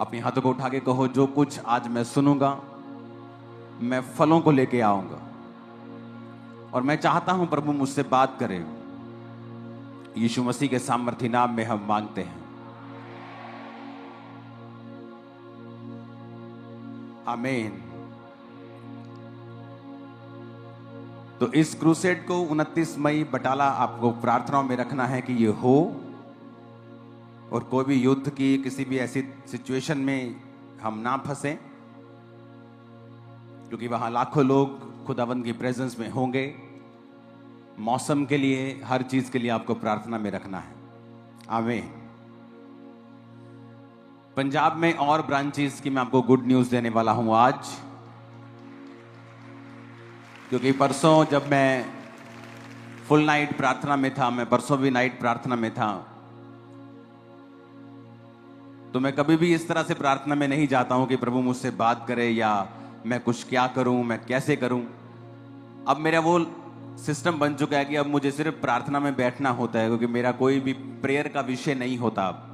अपने हाथों को उठा के कहो, जो कुछ आज मैं सुनूंगा मैं फलों को लेके आऊंगा। और मैं चाहता हूं प्रभु मुझसे बात करे। यीशु मसीह के सामर्थी नाम में हम मांगते हैं, आमीन। तो इस क्रूसेड को 29 मई बटाला आपको प्रार्थनाओं में रखना है कि ये हो, और कोई भी युद्ध की किसी भी ऐसी सिचुएशन में हम ना फंसे, क्योंकि वहां लाखों लोग खुदावंद की प्रेजेंस में होंगे। मौसम के लिए, हर चीज के लिए आपको प्रार्थना में रखना है, आमीन। पंजाब में और ब्रांचेस की मैं आपको गुड न्यूज देने वाला हूं आज, क्योंकि परसों जब मैं फुल नाइट प्रार्थना में था, मैं परसों भी नाइट प्रार्थना में था, तो मैं कभी भी इस तरह से प्रार्थना में नहीं जाता हूं कि प्रभु मुझसे बात करे या मैं कुछ क्या करूं, मैं कैसे करूं। अब मेरा वो सिस्टम बन चुका है कि अब मुझे सिर्फ प्रार्थना में बैठना होता है, क्योंकि मेरा कोई भी प्रेयर का विषय नहीं होता अब।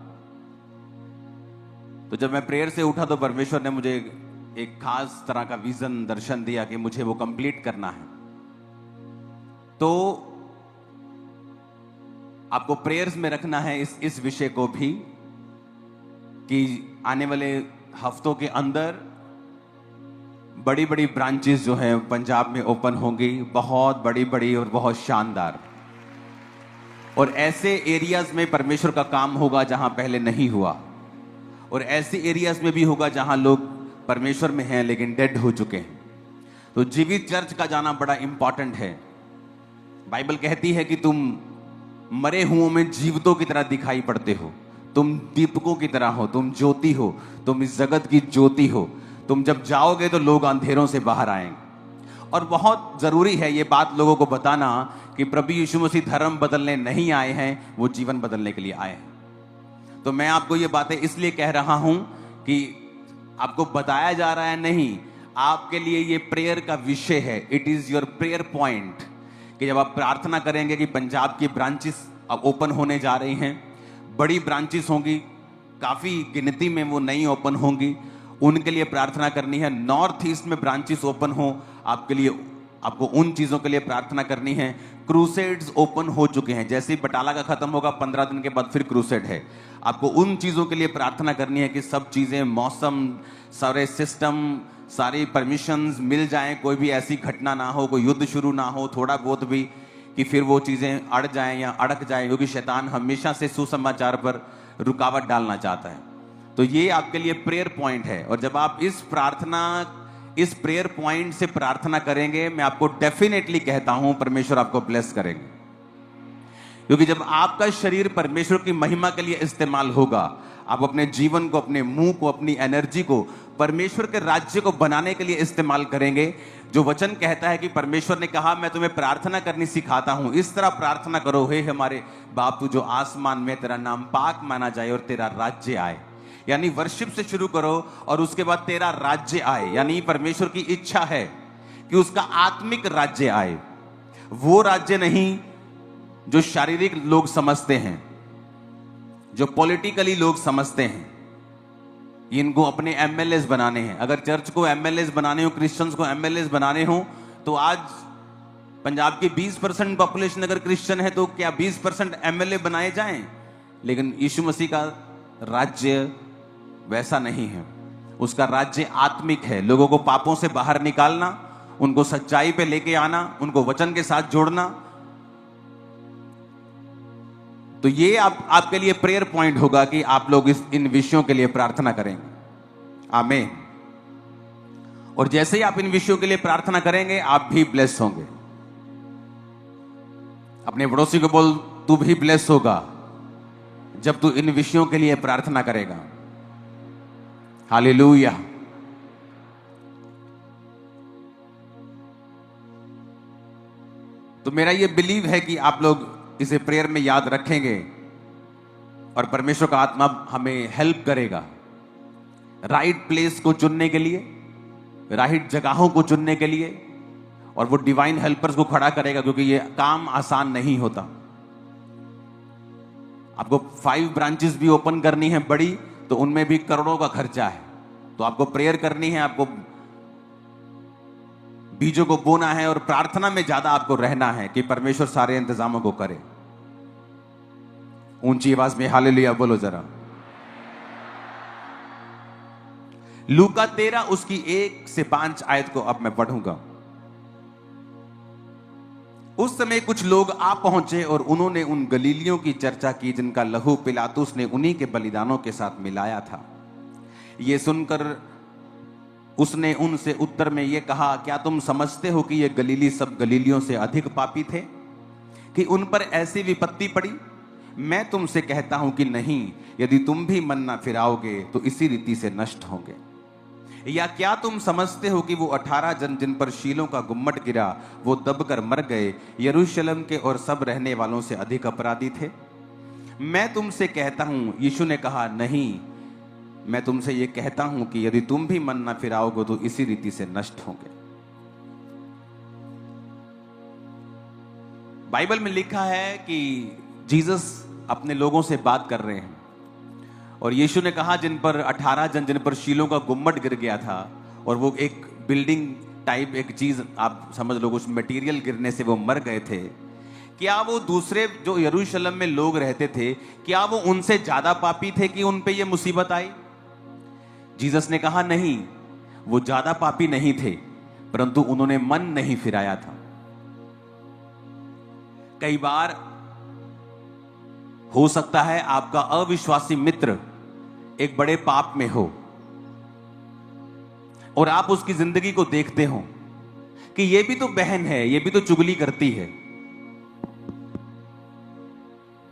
तो जब मैं प्रेयर से उठा तो परमेश्वर ने मुझे एक खास तरह का विजन, दर्शन दिया कि मुझे वो कंप्लीट करना है। तो आपको प्रेयर्स में रखना है इस विषय को भी, कि आने वाले हफ्तों के अंदर बड़ी बड़ी ब्रांचेस जो हैं पंजाब में ओपन होंगी, बहुत बड़ी बड़ी और बहुत शानदार। और ऐसे एरियाज में परमेश्वर का काम होगा जहां पहले नहीं हुआ, और ऐसे एरियाज में भी होगा जहां लोग परमेश्वर में हैं लेकिन डेड हो चुके हैं। तो जीवित चर्च का जाना बड़ा इंपॉर्टेंट है। बाइबल कहती है कि तुम मरे हुओं में जीवितों की तरह दिखाई पड़ते हो, तुम दीपकों की तरह हो, तुम ज्योति हो, तुम इस जगत की ज्योति हो। तुम जब जाओगे तो लोग अंधेरों से बाहर आएंगे। और बहुत जरूरी है ये बात लोगों को बताना कि प्रभु यीशु मसीह धर्म बदलने नहीं आए हैं, वो जीवन बदलने के लिए आए हैं। तो मैं आपको ये बातें इसलिए कह रहा हूं कि आपको बताया जा रहा है नहीं, आपके लिए ये प्रेयर का विषय है। It is your prayer point, कि जब आप प्रार्थना करेंगे कि पंजाब की ब्रांचेस अब ओपन होने जा रही हैं, बड़ी ब्रांचेस होंगी, काफी गिनती में वो नई ओपन होंगी, उनके लिए प्रार्थना करनी है। नॉर्थ ईस्ट में ब्रांचेस ओपन हो आपके लिए, आपको उन चीजों के लिए प्रार्थना करनी है। क्रूसेड्स ओपन हो चुके हैं, जैसे ही बटाला का खत्म होगा 15 दिन के बाद फिर क्रूसेड है। आपको उन चीजों के लिए प्रार्थना करनी है कि सब चीजें, मौसम, सारे सिस्टम, सारी परमिशंस मिल जाएं, कोई भी ऐसी घटना ना हो, कोई युद्ध शुरू ना हो थोड़ा बहुत भी, कि फिर वो चीजें अड़ जाएं या अड़क जाएं, क्योंकि शैतान हमेशा से सुसमाचार पर रुकावट डालना चाहता है। तो ये आपके लिए प्रेयर पॉइंट है। और जब आप इस प्रेयर पॉइंट से प्रार्थना करेंगे, मैं आपको डेफिनेटली कहता हूं परमेश्वर आपको ब्लेस करेंगे। क्योंकि जब आपका शरीर परमेश्वर की महिमा के लिए इस्तेमाल होगा, आप अपने जीवन को, अपने मुंह को, अपनी एनर्जी को परमेश्वर के राज्य को बनाने के लिए इस्तेमाल करेंगे। जो वचन कहता है कि परमेश्वर ने कहा मैं तुम्हें प्रार्थना करनी सिखाता हूं, इस तरह प्रार्थना करो, हे हमारे बाप तू जो आसमान में, तेरा नाम पाक माना जाए और तेरा राज्य आए। यानी वर्शिप से शुरू करो और उसके बाद तेरा राज्य आए, यानी परमेश्वर की इच्छा है कि उसका आत्मिक राज्य आए। वो राज्य नहीं जो शारीरिक लोग समझते हैं, जो पॉलिटिकली लोग समझते हैं, इनको अपने एमएलएस बनाने हैं। अगर चर्च को एमएलएस बनाने हो, क्रिश्चियंस को एमएलएस बनाने हो, तो आज पंजाब की 20% पॉपुलेशन अगर क्रिश्चियन है तो क्या 20% एमएलए बनाए जाएं? लेकिन यीशु मसीह का राज्य वैसा नहीं है। उसका राज्य आत्मिक है, लोगों को पापों से बाहर निकालना, उनको सच्चाई पे लेके आना, उनको वचन के साथ जोड़ना। तो ये आपके लिए प्रेयर पॉइंट होगा कि आप लोग इन विषयों के लिए प्रार्थना करेंगे, आमीन। और जैसे ही आप इन विषयों के लिए प्रार्थना करेंगे, आप भी ब्लेस होंगे। अपने पड़ोसी को बोल, तू भी ब्लेस होगा जब तू इन विषयों के लिए प्रार्थना करेगा। हालेलुया। तो मेरा ये बिलीव है कि आप लोग इसे प्रेयर में याद रखेंगे और परमेश्वर का आत्मा हमें हेल्प करेगा राइट प्लेस को चुनने के लिए, राइट जगहों को चुनने के लिए, और वो डिवाइन हेल्पर्स को खड़ा करेगा, क्योंकि ये काम आसान नहीं होता। आपको 5 ब्रांचेस भी ओपन करनी है बड़ी, तो उनमें भी करोड़ों का खर्चा है। तो आपको प्रेयर करनी है, आपको बीजों को बोना है और प्रार्थना में ज्यादा आपको रहना है कि परमेश्वर सारे इंतजामों को करे। ऊंची आवाज में हालेलुया बोलो जरा। लूका 13 उसकी 1 से 5 आयत को अब मैं पढ़ूंगा। उस समय कुछ लोग आ पहुंचे और उन्होंने उन गलीलियों की चर्चा की जिनका लहू पिलातुस ने उन्हीं के बलिदानों के साथ मिलाया था। ये सुनकर उसने उनसे उत्तर में ये कहा, क्या तुम समझते हो कि ये गलीली सब गलीलियों से अधिक पापी थे कि उन पर ऐसी विपत्ति पड़ी? मैं तुमसे कहता हूं कि नहीं, यदि तुम भी मन न फिराओगे तो इसी रीति से नष्ट होंगे। या क्या तुम समझते हो कि वो 18 जन जिन पर शीलों का गुम्मट गिरा वो दबकर मर गए, यरूशलेम के और सब रहने वालों से अधिक अपराधी थे? मैं तुमसे कहता हूं, यीशु ने कहा, नहीं, मैं तुमसे ये कहता हूं कि यदि तुम भी मन न फिराओगे तो इसी रीति से नष्ट होंगे। बाइबल में लिखा है कि जीसस अपने लोगों से बात कर रहे हैं और यीशु ने कहा जिन पर 18 जन जिन पर शीलों का गुम्मट गिर गया था, और वो एक बिल्डिंग टाइप एक चीज आप समझ लो, उस मटेरियल गिरने से वो मर गए थे। क्या वो दूसरे जो यरूशलेम में लोग रहते थे, क्या वो उनसे ज्यादा पापी थे कि उन पे ये मुसीबत आई? जीसस ने कहा नहीं, वो ज्यादा पापी नहीं थे, परंतु उन्होंने मन नहीं फिराया था। कई बार हो सकता है आपका अविश्वासी मित्र एक बड़े पाप में हो और आप उसकी जिंदगी को देखते हो कि ये भी तो बहन है, ये भी तो चुगली करती है।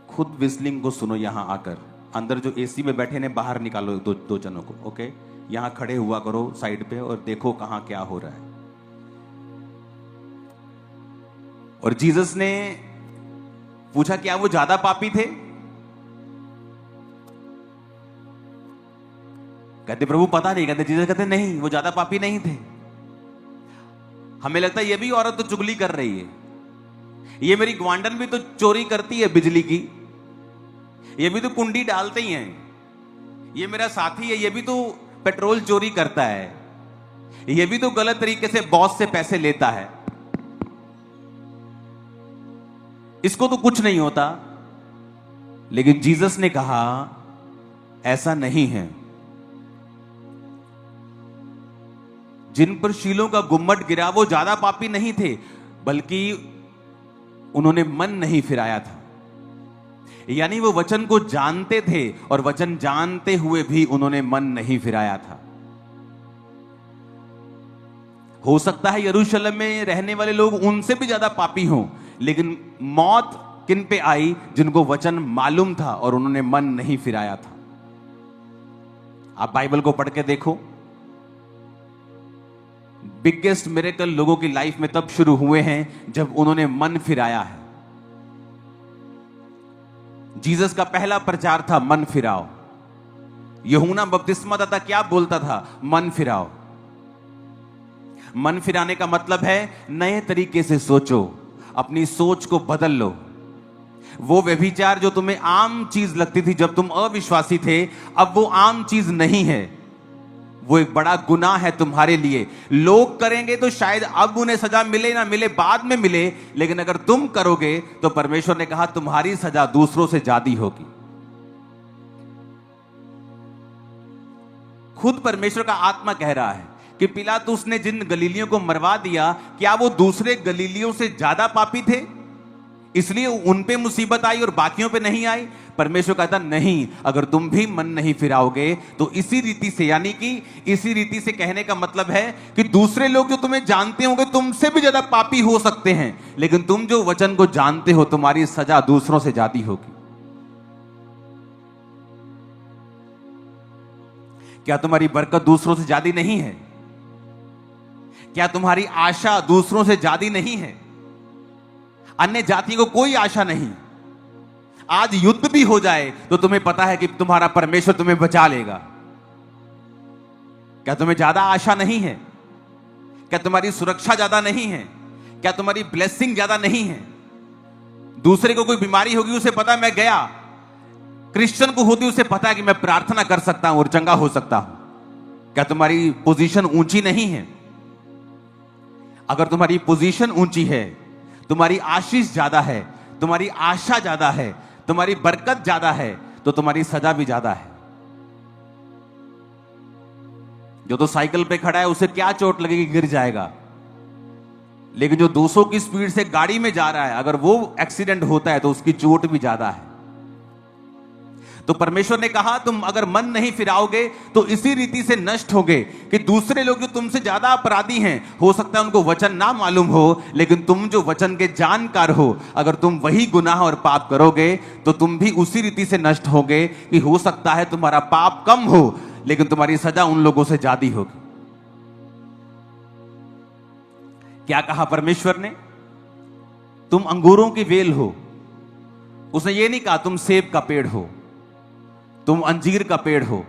खुद विस्लिंग को सुनो। यहां आकर अंदर जो एसी में बैठे ने बाहर निकालो दो जनों को, ओके? यहां खड़े हुआ करो साइड पे और देखो कहां क्या हो रहा है। और जीसस ने पूछा क्या वो ज्यादा पापी थे? कहते प्रभु पता नहीं। कहते जीसस कहते नहीं, वो ज्यादा पापी नहीं थे। हमें लगता है ये भी औरत तो चुगली कर रही है, ये मेरी ग्वांडन भी तो चोरी करती है बिजली की, ये भी तो कुंडी डालते ही हैं, ये मेरा साथी है, ये भी तो पेट्रोल चोरी करता है, ये भी तो गलत तरीके से बॉस से पैसे लेता है, इसको तो कुछ नहीं होता। लेकिन जीसस ने कहा ऐसा नहीं है। जिन पर शीलों का गुम्मट गिरा वो ज्यादा पापी नहीं थे, बल्कि उन्होंने मन नहीं फिराया था। यानी वो वचन को जानते थे और वचन जानते हुए भी उन्होंने मन नहीं फिराया था। हो सकता है यरूशलेम में रहने वाले लोग उनसे भी ज्यादा पापी हों, लेकिन मौत किन पे आई? जिनको वचन मालूम था और उन्होंने मन नहीं फिराया था। आप बाइबल को पढ़ के देखो, बिगेस्ट मिरेकल लोगों की लाइफ में तब शुरू हुए हैं जब उन्होंने मन फिराया है। जीसस का पहला प्रचार था मन फिराओ। यूहन्ना बपतिस्मादाता क्या बोलता था? मन फिराओ। मन फिराने का मतलब है नए तरीके से सोचो, अपनी सोच को बदल लो। वो व्यभिचार जो तुम्हें आम चीज लगती थी जब तुम अविश्वासी थे, अब वो आम चीज नहीं है, वो एक बड़ा गुनाह है तुम्हारे लिए। लोग करेंगे तो शायद अब उन्हें सजा मिले ना मिले, बाद में मिले, लेकिन अगर तुम करोगे तो परमेश्वर ने कहा तुम्हारी सजा दूसरों से ज्यादा होगी। खुद परमेश्वर का आत्मा कह रहा है कि पिलातुस ने जिन गलीलियों को मरवा दिया, क्या वो दूसरे गलीलियों से ज्यादा पापी थे इसलिए उन पे मुसीबत आई और बाकियों पे नहीं आई? परमेश्वर कहता नहीं, अगर तुम भी मन नहीं फिराओगे तो इसी रीति से, यानी कि इसी रीति से कहने का मतलब है कि दूसरे लोग जो तुम्हें जानते होंगे तुमसे भी ज्यादा पापी हो सकते हैं, लेकिन तुम जो वचन को जानते हो तुम्हारी सजा दूसरों से ज्यादा होगी। क्या तुम्हारी बरकत दूसरों से ज्यादा नहीं है? क्या तुम्हारी आशा दूसरों से ज्यादा नहीं है? अन्य जाति को कोई आशा नहीं। आज युद्ध भी हो जाए तो तुम्हें पता है कि तुम्हारा परमेश्वर तुम्हें बचा लेगा। क्या तुम्हें ज्यादा आशा नहीं है? क्या तुम्हारी सुरक्षा ज्यादा नहीं है? क्या तुम्हारी ब्लेसिंग ज्यादा नहीं है? दूसरे को कोई बीमारी होगी, उसे पता मैं गया क्रिश्चियन को होती उसे पता है कि मैं प्रार्थना कर सकता हूं और चंगा हो सकता हूं। क्या तुम्हारी पोजीशन ऊंची नहीं है? अगर तुम्हारी पोजीशन ऊंची है, तुम्हारी आशीष ज्यादा है, तुम्हारी आशा ज्यादा है, तुम्हारी बरकत ज्यादा है, तो तुम्हारी सजा भी ज्यादा है। जो तो साइकिल पे खड़ा है उसे क्या चोट लगेगी, गिर जाएगा। लेकिन जो 200 की स्पीड से गाड़ी में जा रहा है, अगर वो एक्सीडेंट होता है तो उसकी चोट भी ज्यादा है। तो परमेश्वर ने कहा तुम अगर मन नहीं फिराओगे तो इसी रीति से नष्ट होगे कि दूसरे लोग जो तुमसे ज्यादा अपराधी हैं, हो सकता है उनको वचन ना मालूम हो, लेकिन तुम जो वचन के जानकार हो, अगर तुम वही गुनाह और पाप करोगे तो तुम भी उसी रीति से नष्ट होगे कि हो सकता है तुम्हारा पाप कम हो लेकिन तुम्हारी सजा उन लोगों से ज्यादा होगी। क्या कहा परमेश्वर ने? तुम अंगूरों की वेल हो। उसने ये नहीं कहा तुम सेब का पेड़ हो, तुम अंजीर का पेड़ हो।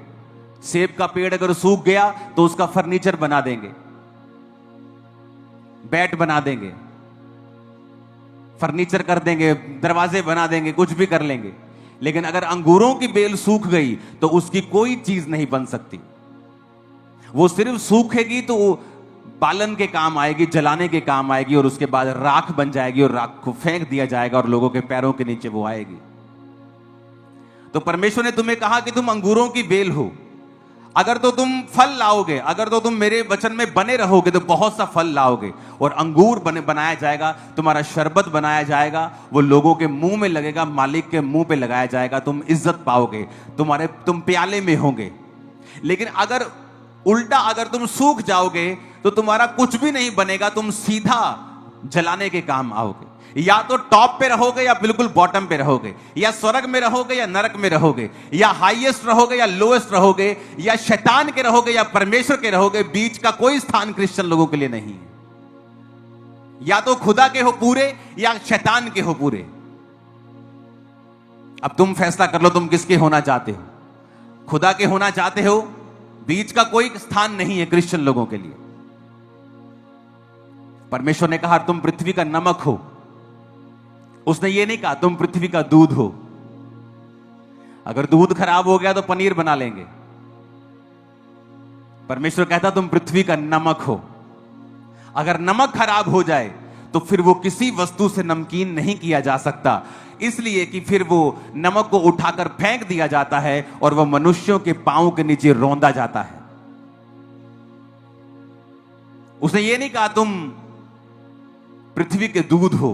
सेब का पेड़ अगर सूख गया तो उसका फर्नीचर बना देंगे, बैट बना देंगे, फर्नीचर कर देंगे, दरवाजे बना देंगे, कुछ भी कर लेंगे। लेकिन अगर अंगूरों की बेल सूख गई तो उसकी कोई चीज नहीं बन सकती। वो सिर्फ सूखेगी तो वो बालन के काम आएगी, जलाने के काम आएगी, और उसके बाद राख बन जाएगी और राख को फेंक दिया जाएगा और लोगों के पैरों के नीचे वो आएगी। तो परमेश्वर ने तुम्हें कहा कि तुम अंगूरों की बेल हो। अगर तो तुम फल लाओगे, अगर तो तुम मेरे वचन में बने रहोगे तो बहुत सा फल लाओगे, और अंगूर बनाया जाएगा, तुम्हारा शरबत बनाया जाएगा, वो लोगों के मुंह में लगेगा, मालिक के मुंह पे लगाया जाएगा, तुम इज्जत पाओगे, तुम प्याले में होंगे। लेकिन अगर उल्टा, अगर तुम सूख जाओगे तो तुम्हारा कुछ भी नहीं बनेगा, तुम सीधा जलाने के काम आओगे। या तो टॉप पे रहोगे या बिल्कुल बॉटम पे रहोगे, या स्वर्ग में रहोगे या नरक में रहोगे, या हाईएस्ट रहोगे या लोएस्ट रहोगे, या शैतान के रहोगे या परमेश्वर के रहोगे। बीच का कोई स्थान क्रिश्चियन लोगों के लिए नहीं है। या तो खुदा के हो पूरे या शैतान के हो पूरे। अब तुम फैसला कर लो तुम किसके होना चाहते हो। खुदा के होना चाहते हो, बीच का कोई स्थान नहीं है क्रिश्चियन लोगों के लिए। परमेश्वर ने कहा तुम पृथ्वी का नमक हो। उसने ये नहीं कहा तुम पृथ्वी का दूध हो। अगर दूध खराब हो गया तो पनीर बना लेंगे। परमेश्वर कहता तुम पृथ्वी का नमक हो। अगर नमक खराब हो जाए तो फिर वो किसी वस्तु से नमकीन नहीं किया जा सकता, इसलिए कि फिर वो नमक को उठाकर फेंक दिया जाता है और वह मनुष्यों के पांव के नीचे रौंदा जाता है। उसने ये नहीं कहा तुम पृथ्वी के दूध हो।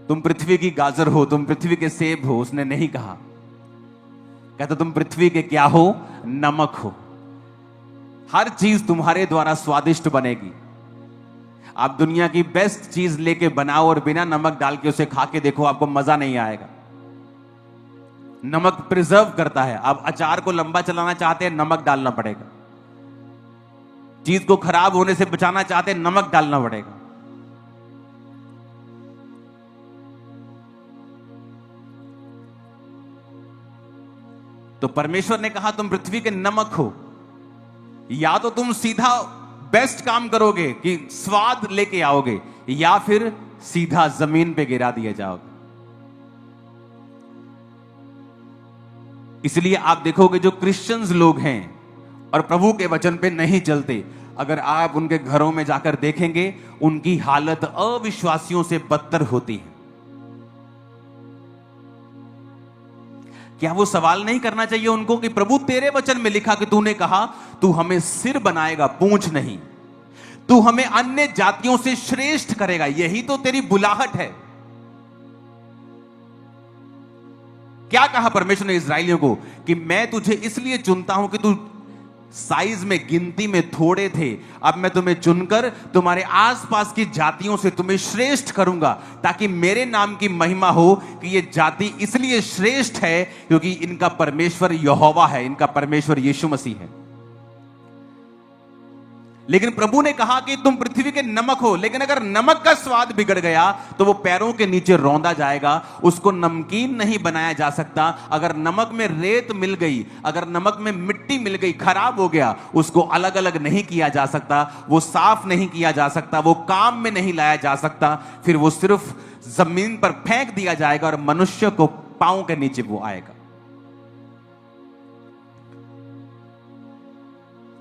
तुम पृथ्वी की गाजर हो, तुम पृथ्वी के सेब हो। उसने नहीं कहा। कहता तुम पृथ्वी के क्या हो? नमक हो। हर चीज तुम्हारे द्वारा स्वादिष्ट बनेगी। आप दुनिया की बेस्ट चीज लेके बनाओ और बिना नमक डाल के उसे खा के देखो, आपको मजा नहीं आएगा। नमक प्रिजर्व करता है। आप अचार को लंबा चलाना चाहते हैं, नमक डालना पड़ेगा। चीज को खराब होने से बचाना चाहते हैं, नमक डालना पड़ेगा। तो परमेश्वर ने कहा तुम पृथ्वी के नमक हो। या तो तुम सीधा बेस्ट काम करोगे कि स्वाद लेके आओगे, या फिर सीधा जमीन पे गिरा दिए जाओगे। इसलिए आप देखोगे जो क्रिश्चियंस लोग हैं और प्रभु के वचन पे नहीं चलते, अगर आप उनके घरों में जाकर देखेंगे उनकी हालत अविश्वासियों से बदतर होती है। क्या वो सवाल नहीं करना चाहिए उनको कि प्रभु तेरे वचन में लिखा कि तूने कहा तू हमें सिर बनाएगा, पूंछ नहीं। तू हमें अन्य जातियों से श्रेष्ठ करेगा, यही तो तेरी बुलाहट है। क्या कहा परमेश्वर ने इस्राएलियों को कि मैं तुझे इसलिए चुनता हूं कि तू साइज में, गिनती में थोड़े थे, अब मैं तुम्हें चुनकर तुम्हारे आसपास की जातियों से तुम्हें श्रेष्ठ करूंगा, ताकि मेरे नाम की महिमा हो कि ये जाति इसलिए श्रेष्ठ है क्योंकि इनका परमेश्वर यहोवा है, इनका परमेश्वर यीशु मसीह है। लेकिन प्रभु ने कहा कि तुम पृथ्वी के नमक हो, लेकिन अगर नमक का स्वाद बिगड़ गया तो वो पैरों के नीचे रौंदा जाएगा, उसको नमकीन नहीं बनाया जा सकता। अगर नमक में रेत मिल गई, अगर नमक में मिट्टी मिल गई, खराब हो गया, उसको अलग अलग नहीं किया जा सकता, वो साफ नहीं किया जा सकता, वो काम में नहीं लाया जा सकता, फिर वो सिर्फ जमीन पर फेंक दिया जाएगा और मनुष्य को पांव के नीचे वो आएगा।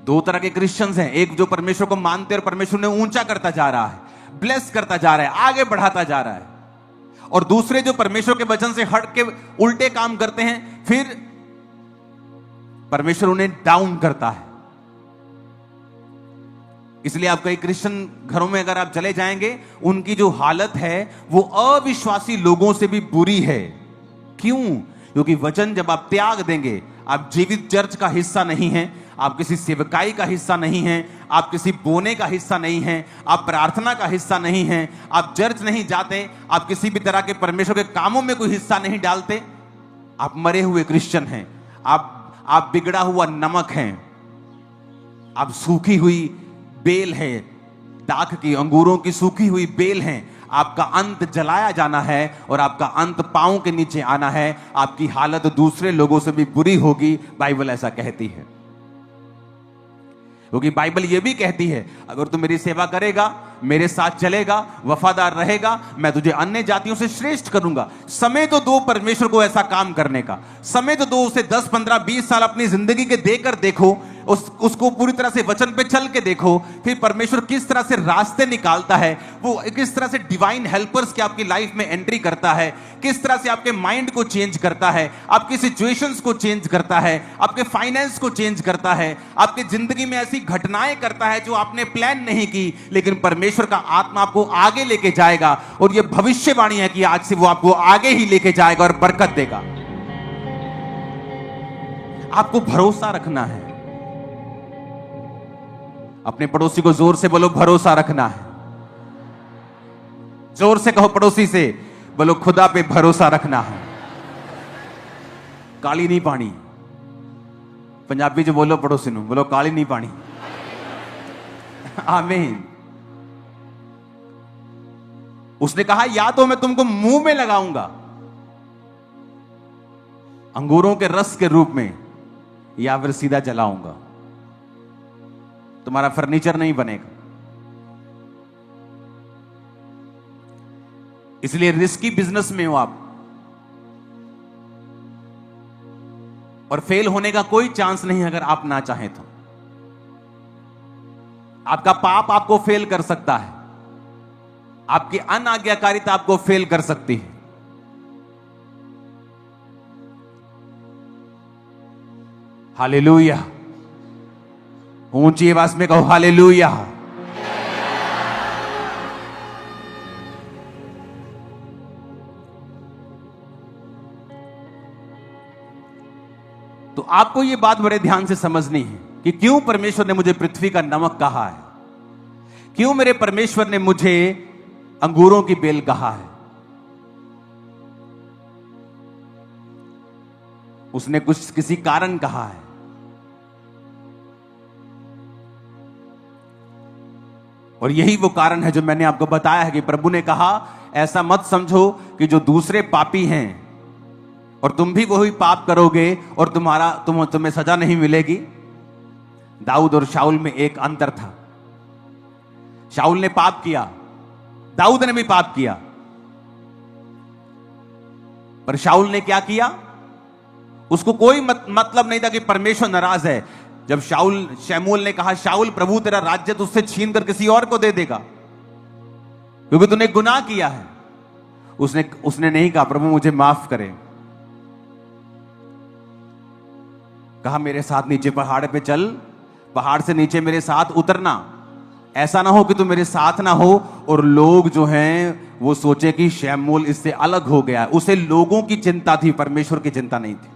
दो तरह के क्रिश्चियंस हैं, एक जो परमेश्वर को मानते हैं और परमेश्वर ने ऊंचा करता जा रहा है, ब्लेस करता जा रहा है, आगे बढ़ाता जा रहा है, और दूसरे जो परमेश्वर के वचन से हट के उल्टे काम करते हैं, फिर परमेश्वर उन्हें डाउन करता है। इसलिए आप कई क्रिश्चियन घरों में अगर आप चले जाएंगे, उनकी जो हालत है वो अविश्वासी लोगों से भी बुरी है। क्यों? क्योंकि वचन जब आप त्याग देंगे, आप जीवित चर्च का हिस्सा नहीं हैं, आप किसी सेवकाई का हिस्सा नहीं हैं, आप किसी बोने का हिस्सा नहीं हैं, आप प्रार्थना का हिस्सा नहीं हैं, आप चर्च नहीं जाते, आप किसी भी तरह के परमेश्वर के कामों में कोई हिस्सा नहीं डालते, आप मरे हुए क्रिश्चियन हैं, आप बिगड़ा हुआ नमक हैं, आप सूखी हुई बेल है, दाख की अंगूरों की सूखी हुई बेल हैं। आपका अंत जलाया जाना है और आपका अंत पांव के नीचे आना है। आपकी हालत दूसरे लोगों से भी बुरी होगी, बाइबल ऐसा कहती है। क्योंकि बाइबल यह भी कहती है, अगर तू मेरी सेवा करेगा, मेरे साथ चलेगा, वफादार रहेगा, मैं तुझे अन्य जातियों से श्रेष्ठ करूंगा। समय तो दो परमेश्वर को ऐसा काम करने का, समय तो दो, उसे 10, 15, 20 साल अपनी जिंदगी के देकर देखो, उसको पूरी तरह से वचन पे चल के देखो, फिर परमेश्वर किस तरह से रास्ते निकालता है, वो किस तरह से डिवाइन हेल्पर्स की आपकी लाइफ में एंट्री करता है, किस तरह से आपके माइंड को चेंज करता है, आपकी सिचुएशंस को चेंज करता है, आपके फाइनेंस को चेंज करता है, आपकी जिंदगी में ऐसी घटनाएं करता है जो आपने प्लान नहीं की, लेकिन परमेश्वर का आत्मा आपको आगे लेके जाएगा। और ये भविष्यवाणी है कि आज से वो आपको आगे ही लेके जाएगा और बरकत देगा। आपको भरोसा रखना है। अपने पड़ोसी को जोर से बोलो, भरोसा रखना है। जोर से कहो पड़ोसी से, बोलो खुदा पे भरोसा रखना है। काली नहीं पानी। पंजाबी जो बोलो पड़ोसी नु, बोलो काली नहीं पानी। आमीन। उसने कहा, या तो मैं तुमको मुंह में लगाऊंगा अंगूरों के रस के रूप में, या फिर सीधा जलाऊंगा। तुम्हारा फर्नीचर नहीं बनेगा। इसलिए रिस्की बिजनेस में हो आप, और फेल होने का कोई चांस नहीं अगर आप ना चाहें तो। आपका पाप आपको फेल कर सकता है, आपकी अनाज्ञाकारिता आपको फेल कर सकती है। हालेलुया। ऊंची आवाज में कहो हालेलुया। तो आपको यह बात बड़े ध्यान से समझनी है कि क्यों परमेश्वर ने मुझे पृथ्वी का नमक कहा है, क्यों मेरे परमेश्वर ने मुझे अंगूरों की बेल कहा है। उसने कुछ किसी कारण कहा है। और यही वो कारण है जो मैंने आपको बताया है कि प्रभु ने कहा, ऐसा मत समझो कि जो दूसरे पापी हैं और तुम भी वही पाप करोगे और तुम्हें सजा नहीं मिलेगी। दाऊद और शाऊल में एक अंतर था। शाऊल ने पाप किया, दाऊद ने भी पाप किया, पर शाऊल ने क्या किया? उसको कोई मतलब नहीं था कि परमेश्वर नाराज है। जब शमूएल ने कहा, शाऊल प्रभु तेरा राज्य तुझसे छीन कर किसी और को दे देगा क्योंकि तूने गुनाह किया है, उसने नहीं कहा प्रभु मुझे माफ करे। कहा मेरे साथ नीचे पहाड़ पे चल, पहाड़ से नीचे मेरे साथ उतरना। ऐसा ना हो कि तू मेरे साथ ना हो और लोग जो हैं वो सोचे कि शमूएल इससे अलग हो गया। उसे लोगों की चिंता थी, परमेश्वर की चिंता नहीं थी।